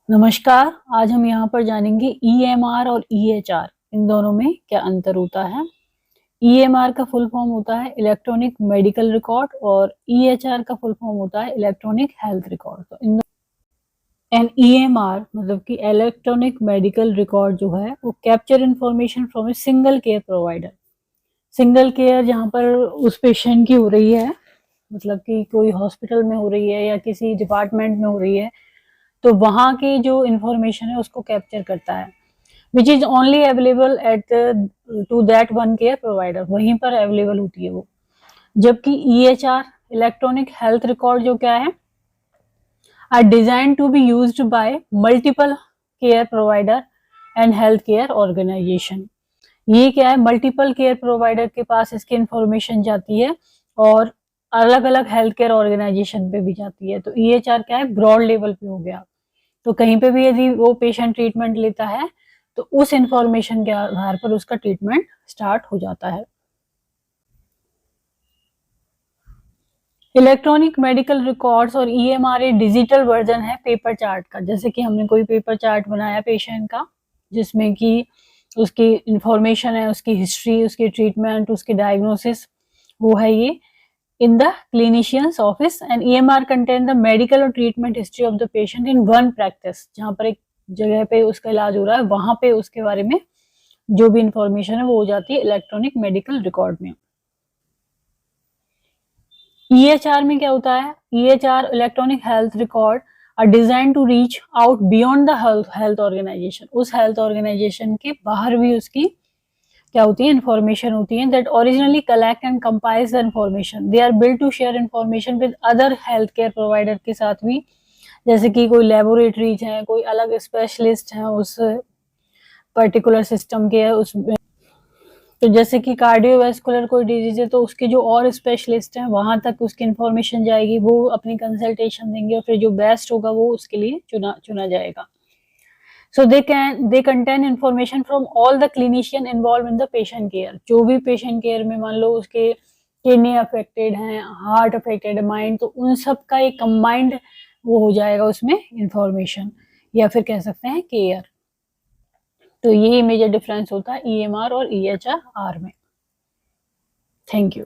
नमस्कार। आज हम यहाँ पर जानेंगे ईएमआर और ईएचआर इन दोनों में क्या अंतर होता है। ईएमआर का फुल फॉर्म होता है इलेक्ट्रॉनिक मेडिकल रिकॉर्ड और ईएचआर का फुल फॉर्म होता है इलेक्ट्रॉनिक हेल्थ रिकॉर्ड। तो इन एन ईएमआर मतलब कि इलेक्ट्रॉनिक मेडिकल रिकॉर्ड जो है वो capture information from a single care provider. Single care जहाँ पर उस पेशेंट की हो रही है, मतलब कि कोई हॉस्पिटल में हो रही है या किसी डिपार्टमेंट में हो रही है, तो वहाँ की जो इंफॉर्मेशन है उसको कैप्चर करता है, which is only available at to that one care provider, वहीं पर अवेलेबल होती है वो। जबकि ईएचआर इलेक्ट्रॉनिक हेल्थ रिकॉर्ड जो क्या है, are designed to be used by multiple care provider and health care organisation. ये क्या है, मल्टीपल केयर प्रोवाइडर के पास इसकी इंफॉर्मेशन जाती है और अलग अलग हेल्थ केयर ऑर्गेनाइजेशन पे भी जाती है। तो ईएचआर क्या है, ब्रॉड लेवल पे हो गया। तो कहीं पे भी यदि वो पेशेंट ट्रीटमेंट लेता है तो उस इंफॉर्मेशन के आधार पर उसका ट्रीटमेंट स्टार्ट हो जाता है। इलेक्ट्रॉनिक मेडिकल रिकॉर्ड्स और ईएमआर डिजिटल वर्जन है पेपर चार्ट का। जैसे कि हमने कोई पेपर चार्ट बनाया पेशेंट का, जिसमें कि उसकी इंफॉर्मेशन है, उसकी हिस्ट्री, उसकी ट्रीटमेंट, उसकी डायग्नोसिस, वो है ये in the clinician's office, and EMR contain the medical और treatment history of the patient in one practice। जहाँ पर एक जगह पे उसका इलाज हो रहा है वहां पे उसके बारे में जो भी इंफॉर्मेशन है वो हो जाती है इलेक्ट्रॉनिक मेडिकल रिकॉर्ड में। ईएचआर में क्या होता है, EHR electronic health record are designed to reach out beyond the health organisation. उस हेल्थ ऑर्गेनाइजेशन के बाहर भी उसकी क्या होती है, इंफॉर्मेशन होती है। That originally collect and compiles the information, they are build to share information with other health care provider के साथ भी। जैसे कि कोई लेबोरेटरीज हैं, कोई अलग स्पेशलिस्ट हैं उस पर्टिकुलर सिस्टम के उसमें। तो जैसे कि कार्डियोवैस्कुलर कोई डिजीज है तो उसके जो और स्पेशलिस्ट हैं वहां तक उसकी इंफॉर्मेशन जाएगी, वो अपनी कंसल्टेशन देंगे और फिर जो बेस्ट होगा वो उसके लिए चुना जाएगा। So they contain information from all the clinician involved in the patient care। जो भी patient care में मान लो उसके किडनी अफेक्टेड हैं, हार्ट अफेक्टेड है, माइंड, तो उन सब का एक कंबाइंड वो हो जाएगा उसमें इंफॉर्मेशन, या फिर कह सकते हैं केयर। तो यही मेजर डिफरेंस होता है ईएमआर और ईएचआर में। Thank you.